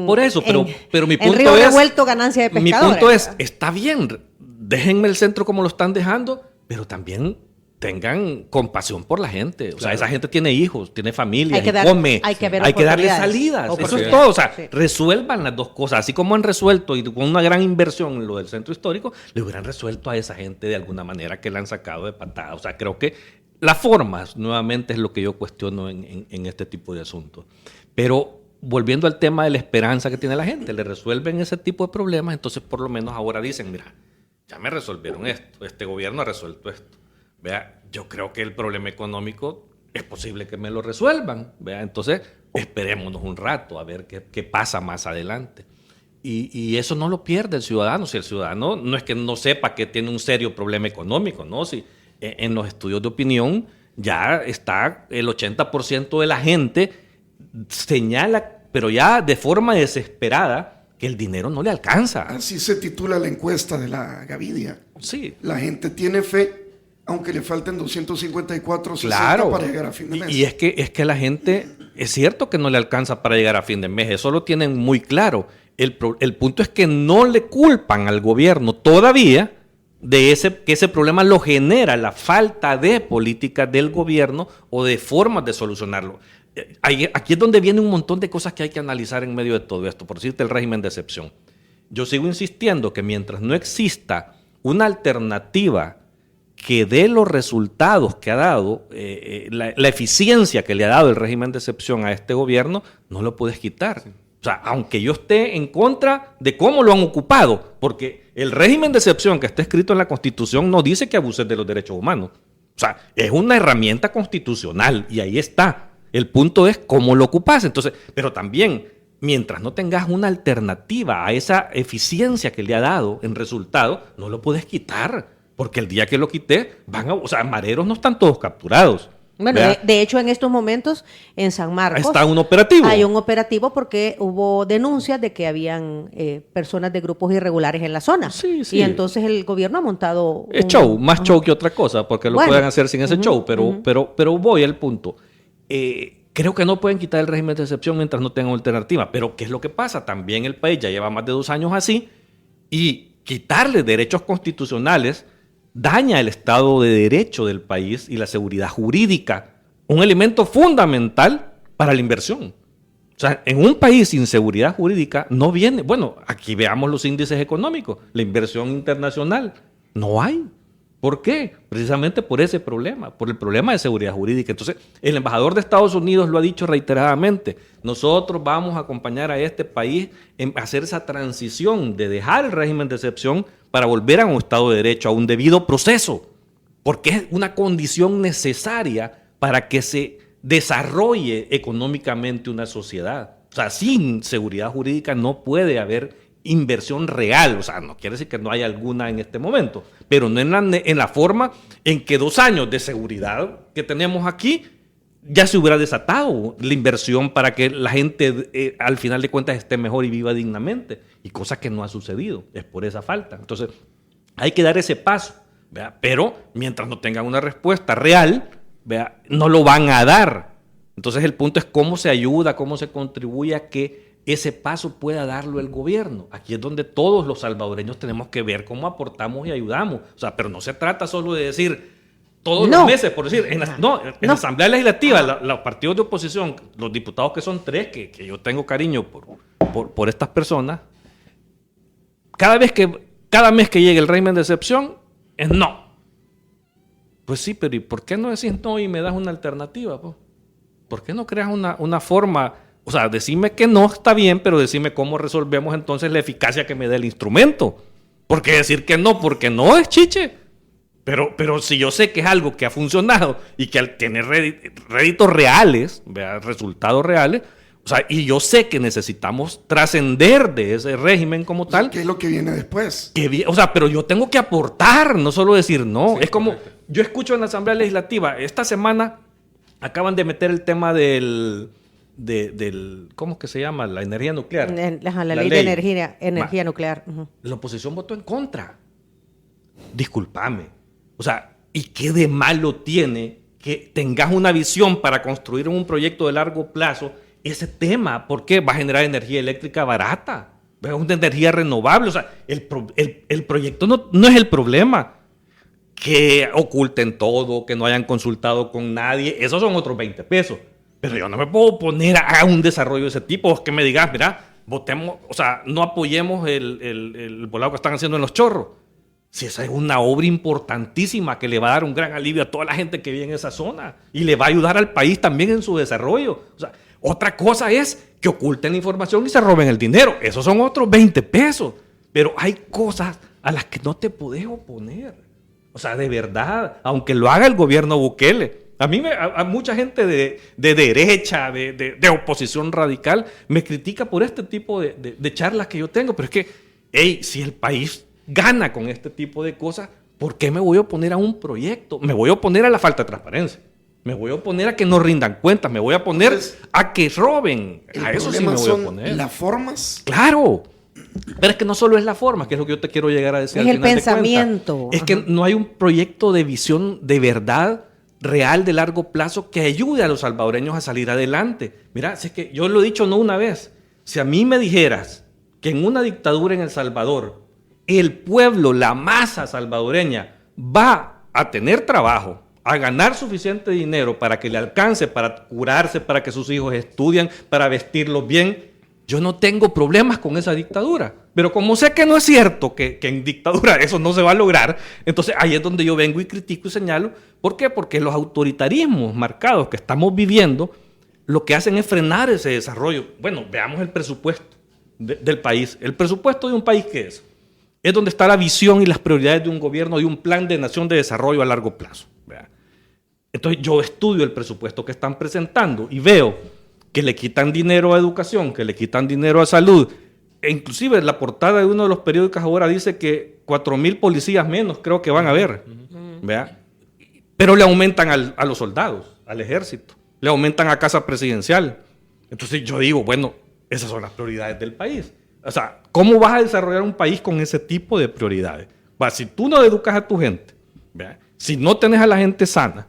Por eso, pero mi punto en río revuelto, ganancia de pescadores. Mi punto es, está bien, déjenme el centro como lo están dejando, pero también tengan compasión por la gente. O sea, esa gente tiene hijos, tiene familia, come. Hay que darle salidas. Eso es todo. O sea, resuelvan las dos cosas. Así como han resuelto y con una gran inversión en lo del centro histórico, le hubieran resuelto a esa gente de alguna manera que la han sacado de patada. O sea, creo que las formas, nuevamente, es lo que yo cuestiono en este tipo de asuntos. Pero volviendo al tema de la esperanza que tiene la gente, le resuelven ese tipo de problemas, entonces por lo menos ahora dicen, mira, ya me resolvieron esto, este gobierno ha resuelto esto. Vea, yo creo que el problema económico es posible que me lo resuelvan. Vea, entonces esperémonos un rato a ver qué pasa más adelante. Y eso no lo pierde el ciudadano. Si el ciudadano no es que no sepa que tiene un serio problema económico, ¿no? Si en los estudios de opinión ya está el 80% de la gente señala, pero ya de forma desesperada, que el dinero no le alcanza. Así se titula la encuesta de la Gavidia. Sí. La gente tiene fe, aunque le falten 254.60 claro, para llegar a fin de mes. Y es que la gente, es cierto que no le alcanza para llegar a fin de mes, eso lo tienen muy claro. El punto es que no le culpan al gobierno todavía de que ese problema lo genera la falta de políticas del gobierno o de formas de solucionarlo. Aquí es donde viene un montón de cosas que hay que analizar en medio de todo esto, por decirte el régimen de excepción. Yo sigo insistiendo que mientras no exista una alternativa que dé los resultados que ha dado, la eficiencia que le ha dado el régimen de excepción a este gobierno, no lo puedes quitar. Sí. O sea, aunque yo esté en contra de cómo lo han ocupado, porque el régimen de excepción que está escrito en la Constitución no dice que abuses de los derechos humanos. O sea, es una herramienta constitucional y ahí está. El punto es cómo lo ocupas. Entonces, pero también, mientras no tengas una alternativa a esa eficiencia que le ha dado en resultado, no lo puedes quitar. Porque el día que lo quité, o sea, mareros no están todos capturados. Bueno, de hecho, en estos momentos, en San Marcos... Está un operativo. Hay un operativo porque hubo denuncias de que habían personas de grupos irregulares en la zona. Sí, sí. Y entonces el gobierno ha montado... Es show, más show que otra cosa, porque lo pueden hacer sin ese show, pero voy al punto. Creo que no pueden quitar el régimen de excepción mientras no tengan alternativa. Pero ¿qué es lo que pasa? También el país ya lleva más de 2 años así y quitarle derechos constitucionales daña el Estado de Derecho del país y la seguridad jurídica, un elemento fundamental para la inversión. O sea, en un país sin seguridad jurídica no viene... Bueno, aquí veamos los índices económicos, la inversión internacional. No hay. ¿Por qué? Precisamente por ese problema, por el problema de seguridad jurídica. Entonces, el embajador de Estados Unidos lo ha dicho reiteradamente. Nosotros vamos a acompañar a este país en hacer esa transición de dejar el régimen de excepción para volver a un Estado de Derecho, a un debido proceso, porque es una condición necesaria para que se desarrolle económicamente una sociedad. O sea, sin seguridad jurídica no puede haber inversión real. O sea, no quiere decir que no haya alguna en este momento, pero no en la forma en que 2 años de seguridad que tenemos aquí ya se hubiera desatado la inversión para que la gente al final de cuentas esté mejor y viva dignamente, y cosa que no ha sucedido, es por esa falta. Entonces hay que dar ese paso, ¿verdad? Pero mientras no tengan una respuesta real, ¿verdad?, no lo van a dar. Entonces el punto es cómo se ayuda, cómo se contribuye a que ese paso pueda darlo el gobierno. Aquí es donde todos los salvadoreños tenemos que ver cómo aportamos y ayudamos. O sea, pero no se trata solo de decir todos los meses, por decir, en la Asamblea Legislativa, los partidos de oposición, los diputados que son 3, que yo tengo cariño por estas personas, cada mes que llegue el régimen de excepción, es no. Pues sí, pero ¿y por qué no decís no y me das una alternativa? Pues? ¿Por qué no creas una forma? O sea, decime que no está bien, pero decime cómo resolvemos entonces la eficacia que me dé el instrumento. Porque decir que no, porque no es chiche. Pero si yo sé que es algo que ha funcionado y que tiene réditos reales, resultados reales, o sea, y yo sé que necesitamos trascender de ese régimen como tal. ¿Qué es lo que viene después? O sea, pero yo tengo que aportar, no solo decir no. Sí, es como, yo escucho en la Asamblea Legislativa, esta semana acaban de meter el tema del ¿cómo es que se llama? La energía nuclear. La ley de energía nuclear. Uh-huh. La oposición votó en contra. Discúlpame. O sea, ¿y qué de malo tiene que tengas una visión para construir un proyecto de largo plazo ese tema? ¿Por qué? Va a generar energía eléctrica barata. Va a una energía renovable. O sea, el proyecto no es el problema. Que oculten todo, que no hayan consultado con nadie. Esos son otros 20 pesos. Pero yo no me puedo oponer a un desarrollo de ese tipo. Es que me digas, mira, votemos, o sea, no apoyemos el volado que están haciendo en Los Chorros. Si esa es una obra importantísima que le va a dar un gran alivio a toda la gente que vive en esa zona y le va a ayudar al país también en su desarrollo. O sea, otra cosa es que oculten la información y se roben el dinero. Esos son otros 20 pesos. Pero hay cosas a las que no te podés oponer. O sea, de verdad, aunque lo haga el gobierno Bukele. A mucha gente de derecha, de oposición radical, me critica por este tipo de charlas que yo tengo. Pero es que, hey, si el país gana con este tipo de cosas, ¿por qué me voy a oponer a un proyecto? Me voy a oponer a la falta de transparencia. Me voy a oponer a que no rindan cuentas. Me voy a oponer a que roben. A eso sí me voy a oponer. ¿Las formas? Claro. Pero es que no solo es la forma, que es lo que yo te quiero llegar a decir. Es el pensamiento. Es que no hay un proyecto de visión de verdad real de largo plazo que ayude a los salvadoreños a salir adelante. Mira, si es que yo lo he dicho no una vez. Si a mí me dijeras que en una dictadura en El Salvador el pueblo, la masa salvadoreña va a tener trabajo, a ganar suficiente dinero para que le alcance, para curarse, para que sus hijos estudien, para vestirlos bien, yo no tengo problemas con esa dictadura. Pero como sé que no es cierto que en dictadura eso no se va a lograr, entonces ahí es donde yo vengo y critico y señalo. ¿Por qué? Porque los autoritarismos marcados que estamos viviendo lo que hacen es frenar ese desarrollo. Bueno, veamos el presupuesto del país. El presupuesto de un país, ¿qué es? Es donde está la visión y las prioridades de un gobierno, de un plan de nación de desarrollo a largo plazo. Entonces yo estudio el presupuesto que están presentando y veo que le quitan dinero a educación, que le quitan dinero a salud. E inclusive la portada de uno de los periódicos ahora dice que 4,000 policías menos creo que van a haber. ¿Vea? Pero le aumentan a los soldados, al ejército. Le aumentan a Casa Presidencial. Entonces yo digo, bueno, esas son las prioridades del país. O sea, ¿cómo vas a desarrollar un país con ese tipo de prioridades? Si tú no educas a tu gente, ¿vea? Si no tenés a la gente sana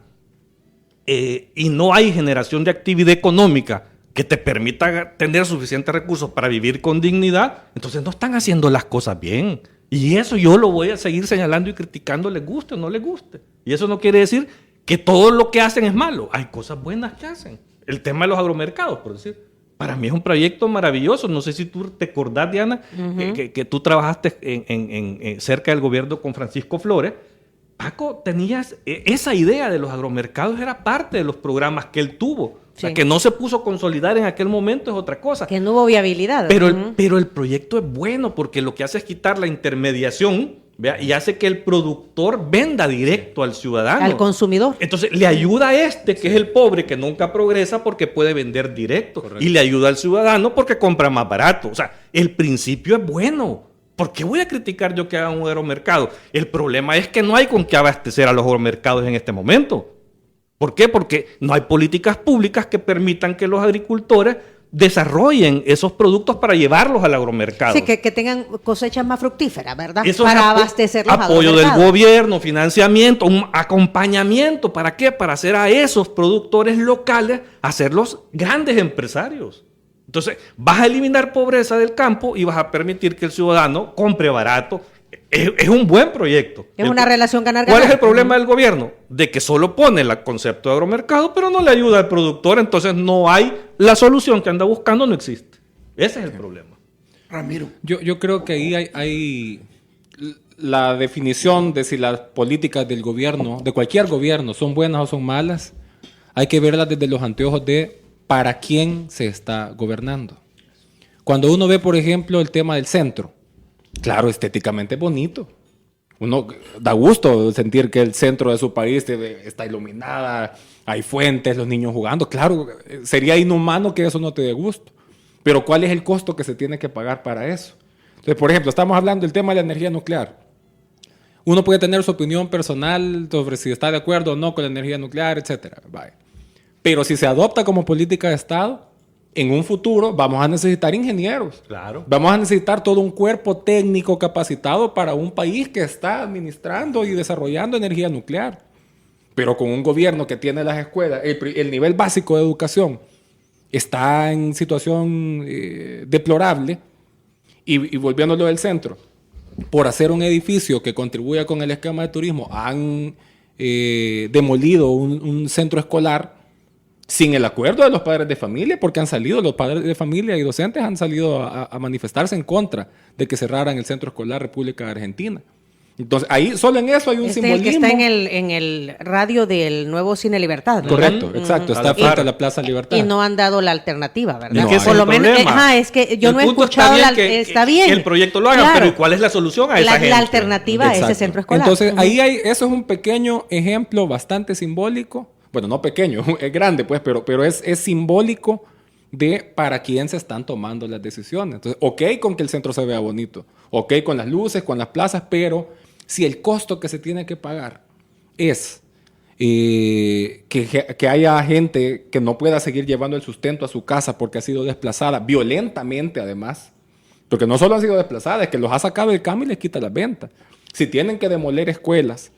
y no hay generación de actividad económica que te permita tener suficientes recursos para vivir con dignidad, entonces no están haciendo las cosas bien. Y eso yo lo voy a seguir señalando y criticando, les guste o no les guste. Y eso no quiere decir que todo lo que hacen es malo. Hay cosas buenas que hacen. El tema de los agromercados, por decir. Para mí es un proyecto maravilloso. No sé si tú te acordás, Diana, que tú trabajaste cerca del gobierno con Francisco Flores. Paco, tenías esa idea de los agromercados, era parte de los programas que él tuvo. Sí. O sea, que no se puso a consolidar en aquel momento es otra cosa. Que no hubo viabilidad. Pero el proyecto es bueno porque lo que hace es quitar la intermediación, ¿vea? Y hace que el productor venda directo al ciudadano. Al consumidor. Entonces le ayuda a que es el pobre que nunca progresa porque puede vender directo. Correcto. Y le ayuda al ciudadano porque compra más barato. O sea, el principio es bueno. ¿Por qué voy a criticar yo que haga un agromercado? El problema es que no hay con qué abastecer a los agromercados en este momento. ¿Por qué? Porque no hay políticas públicas que permitan que los agricultores desarrollen esos productos para llevarlos al agromercado. Sí, que tengan cosechas más fructíferas, ¿verdad? Eso para es abastecer los apoyo del agromercados. gobierno, financiamiento, un acompañamiento. ¿Para qué? Para hacer a esos productores locales, hacerlos grandes empresarios. Entonces, vas a eliminar pobreza del campo y vas a permitir que el ciudadano compre barato. Es un buen proyecto. Es una relación ganar-ganar. ¿Cuál es el problema del gobierno? De que solo pone el concepto de agromercado, pero no le ayuda al productor, entonces no hay la solución que anda buscando, no existe. Ese es el problema. Ramiro. Yo creo que ahí hay la definición de si las políticas del gobierno, de cualquier gobierno, son buenas o son malas. Hay que verlas desde los anteojos de para quién se está gobernando. Cuando uno ve, por ejemplo, el tema del centro, claro, estéticamente es bonito. Uno da gusto sentir que el centro de su país está iluminada, hay fuentes, los niños jugando. Claro, sería inhumano que eso no te dé gusto. Pero ¿cuál es el costo que se tiene que pagar para eso? Entonces, por ejemplo, estamos hablando del tema de la energía nuclear. Uno puede tener su opinión personal sobre si está de acuerdo o no con la energía nuclear, etcétera. Vaya. Pero si se adopta como política de Estado, en un futuro vamos a necesitar ingenieros. Claro. Vamos a necesitar todo un cuerpo técnico capacitado para un país que está administrando y desarrollando energía nuclear. Pero con un gobierno que tiene las escuelas, el nivel básico de educación está en situación deplorable. Y volviendo a lo del centro, por hacer un edificio que contribuya con el esquema de turismo, han demolido un centro escolar sin el acuerdo de los padres de familia, porque han salido, los padres de familia y docentes han salido a manifestarse en contra de que cerraran el centro escolar República de Argentina. Entonces, ahí, solo en eso hay un simbolismo. El que está en el radio del nuevo Cine Libertad, ¿verdad? Correcto, exacto. Está frente a la Plaza Libertad. Y no han dado la alternativa, ¿verdad? No, Por lo menos, es que yo no he escuchado está bien. Que el proyecto lo haga, Claro. pero ¿cuál es la solución a esa gente? La alternativa a ese centro escolar. Entonces, ahí eso es un pequeño ejemplo bastante simbólico. Bueno, no pequeño, es grande, pues, pero es simbólico de para quién se están tomando las decisiones. Entonces, ok con que el centro se vea bonito, ok con las luces, con las plazas, pero si el costo que se tiene que pagar es que haya gente que no pueda seguir llevando el sustento a su casa porque ha sido desplazada violentamente, además, porque no solo han sido desplazadas, es que los ha sacado del campo y les quita las ventas. Si tienen que demoler escuelas,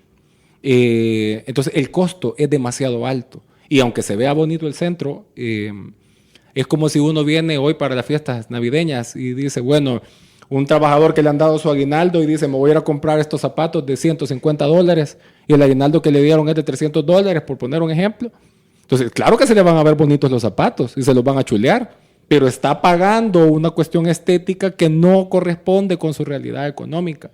entonces el costo es demasiado alto. Y aunque se vea bonito el centro, es como si uno viene hoy para las fiestas navideñas y dice, bueno, un trabajador que le han dado su aguinaldo y dice, me voy a ir a comprar estos zapatos de $150 y el aguinaldo que le dieron es de $300, por poner un ejemplo. Entonces, claro que se le van a ver bonitos los zapatos y se los van a chulear, pero está pagando una cuestión estética que no corresponde con su realidad económica.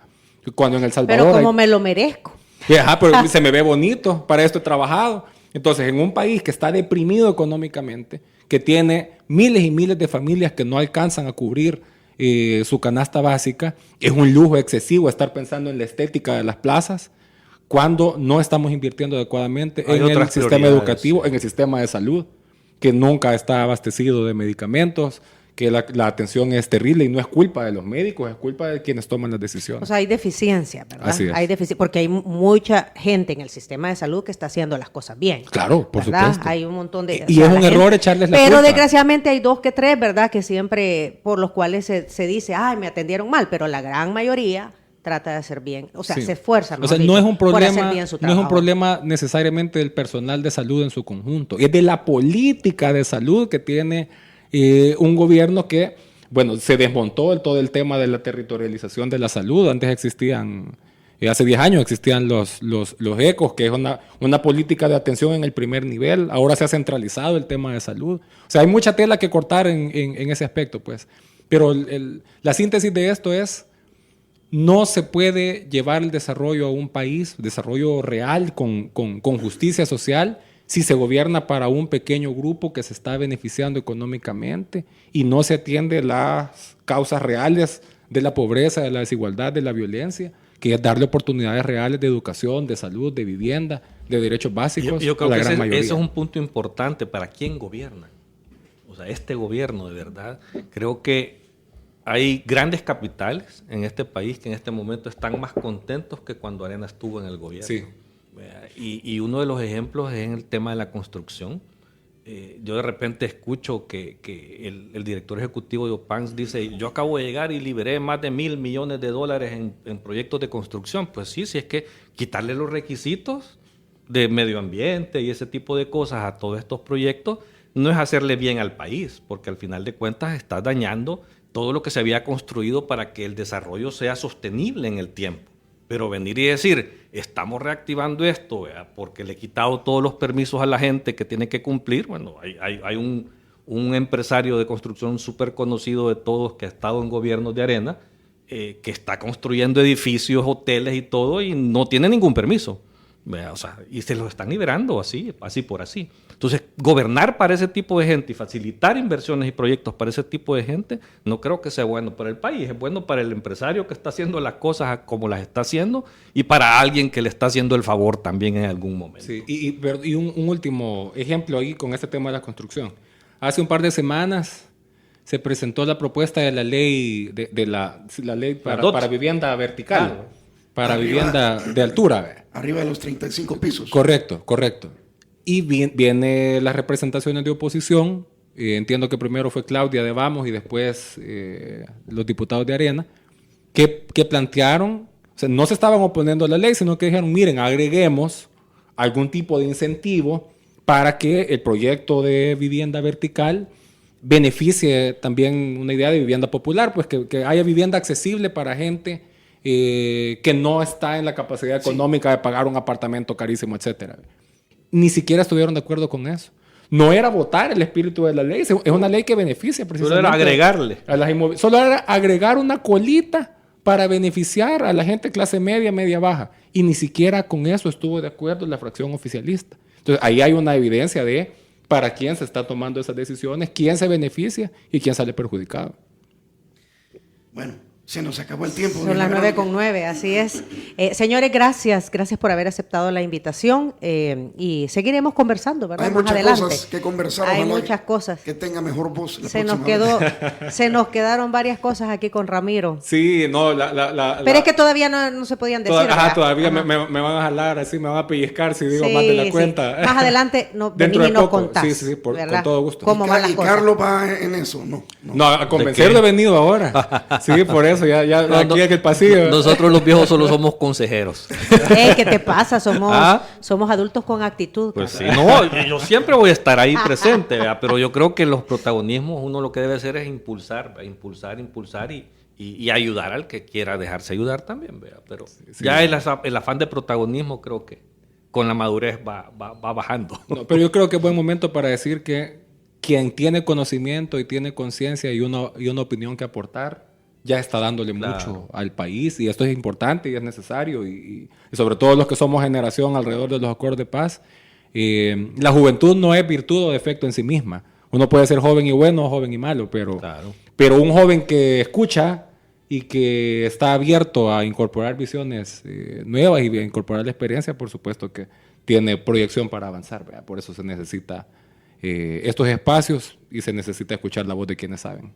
Cuando en El Salvador pero como me lo merezco. Ajá, pero se me ve bonito, para esto he trabajado. Entonces, en un país que está deprimido económicamente, que tiene miles y miles de familias que no alcanzan a cubrir su canasta básica, es un lujo excesivo estar pensando en la estética de las plazas cuando no estamos invirtiendo adecuadamente en el sistema educativo, en el sistema de salud, que nunca está abastecido de medicamentos, que la atención es terrible y no es culpa de los médicos, es culpa de quienes toman las decisiones. O sea, hay deficiencia, ¿verdad? Así es. Porque hay mucha gente en el sistema de salud que está haciendo las cosas bien. Claro, por ¿verdad? supuesto. Hay un montón de... Y es un error echarles la culpa. Pero desgraciadamente hay 2 que 3, ¿verdad? Que siempre, por los cuales se dice, ay, me atendieron mal, pero la gran mayoría trata de hacer bien, o sea, Sí. se esfuerza. O sea, dicho, no es un por hacer problema, bien su no es trabajo. un problema necesariamente del personal de salud en su conjunto, es de la política de salud que tiene un gobierno que, bueno, se desmontó todo el tema de la territorialización de la salud. Antes existían, hace 10 años existían los ECOs, que es una política de atención en el primer nivel. Ahora se ha centralizado el tema de salud. O sea, hay mucha tela que cortar en ese aspecto, pues. Pero la síntesis de esto es: no se puede llevar el desarrollo a un país, desarrollo real, con justicia social, si se gobierna para un pequeño grupo que se está beneficiando económicamente y no se atiende las causas reales de la pobreza, de la desigualdad, de la violencia, que es darle oportunidades reales de educación, de salud, de vivienda, de derechos básicos Yo creo a la que gran mayoría. ese es un punto importante para quién gobierna. O sea, este gobierno, de verdad, creo que hay grandes capitales en este país que en este momento están más contentos que cuando Arena estuvo en el gobierno. Sí. Y uno de los ejemplos es en el tema de la construcción. yo de repente escucho que el director ejecutivo de OPANS dice, yo acabo de llegar y liberé más de $1,000 millones en proyectos de construcción. Pues sí, si es que quitarle los requisitos de medio ambiente y ese tipo de cosas a todos estos proyectos no es hacerle bien al país, porque al final de cuentas está dañando todo lo que se había construido para que el desarrollo sea sostenible en el tiempo. Pero venir y decir, estamos reactivando esto, ¿verdad?, porque le he quitado todos los permisos a la gente que tiene que cumplir. Bueno, hay un empresario de construcción súper conocido de todos que ha estado en gobiernos de Arena, que está construyendo edificios, hoteles y todo, y no tiene ningún permiso. ¿Verdad? O sea, y se los están liberando así por así. Entonces, gobernar para ese tipo de gente y facilitar inversiones y proyectos para ese tipo de gente, no creo que sea bueno para el país. Es bueno para el empresario que está haciendo las cosas como las está haciendo y para alguien que le está haciendo el favor también en algún momento. Sí, y un último ejemplo ahí con este tema de la construcción. Hace un par de semanas se presentó la propuesta de la ley, la ley para vivienda vertical, para vivienda de altura. Arriba de los 35 pisos. Correcto. Y viene las representaciones de oposición. Entiendo que primero fue Claudia de Vamos y después los diputados de Arena, que plantearon, o sea, no se estaban oponiendo a la ley, sino que dijeron, miren, agreguemos algún tipo de incentivo para que el proyecto de vivienda vertical beneficie también una idea de vivienda popular, pues que haya vivienda accesible para gente que no está en la capacidad económica de pagar un apartamento carísimo, etcétera. Ni siquiera estuvieron de acuerdo con eso. No era votar el espíritu de la ley, es una ley que beneficia precisamente. Solo era agregarle. Solo era agregar una colita para beneficiar a la gente clase media, media baja. Y ni siquiera con eso estuvo de acuerdo la fracción oficialista. Entonces ahí hay una evidencia de para quién se está tomando esas decisiones, quién se beneficia y quién sale perjudicado. Bueno, se nos acabó el tiempo. Son las 9:09, así es. Señores, gracias por haber aceptado la invitación y seguiremos conversando, ¿verdad? Hay más muchas adelante. cosas que conversar. Hay muchas cosas. Que tenga mejor voz. Se nos quedaron varias cosas aquí con Ramiro. Sí, no, pero es que todavía no se podían decir. Todavía me van a jalar, así me van a pellizcar si digo más de la cuenta. Más adelante venís y nos contás. Sí, con todo gusto. ¿Cómo van las cosas? Carlos va en eso, No, a convencerlo he venido ahora. Sí, por eso, ya aquí en el pasillo. Nosotros los viejos solo somos consejeros. ¿Qué te pasa? Somos adultos con actitud. Pues sí, no, yo siempre voy a estar ahí presente, ¿verdad? Pero yo creo que los protagonismos uno lo que debe hacer es impulsar y ayudar al que quiera dejarse ayudar también, ¿verdad? Pero ya el afán de protagonismo creo que con la madurez va bajando. No, pero yo creo que es buen momento para decir que quien tiene conocimiento y tiene conciencia y una opinión que aportar, ya está dándole mucho al país, y esto es importante y es necesario, y sobre todo los que somos generación alrededor de los acuerdos de paz. La juventud no es virtud o defecto en sí misma. Uno puede ser joven y bueno o joven y malo, pero un joven que escucha y que está abierto a incorporar visiones nuevas y a incorporar la experiencia, por supuesto que tiene proyección para avanzar, ¿verdad? Por eso se necesita estos espacios y se necesita escuchar la voz de quienes saben.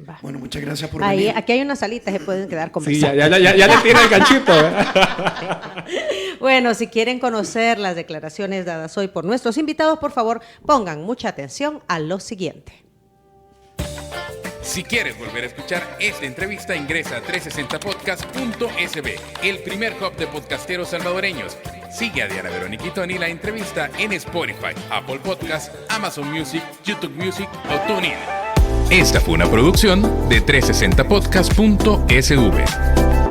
Va. Bueno, muchas gracias por venir. Aquí hay una salita, se pueden quedar conversando. Sí, ya le tiene el ganchito. Bueno, si quieren conocer las declaraciones dadas hoy por nuestros invitados, por favor, pongan mucha atención a lo siguiente. Si quieres volver a escuchar esta entrevista, ingresa a 360podcast.sb, el primer hub de podcasteros salvadoreños. Sigue a Diana Verónica y Tony la entrevista en Spotify, Apple Podcasts, Amazon Music, YouTube Music o TuneIn. Esta fue una producción de 360podcast.sv.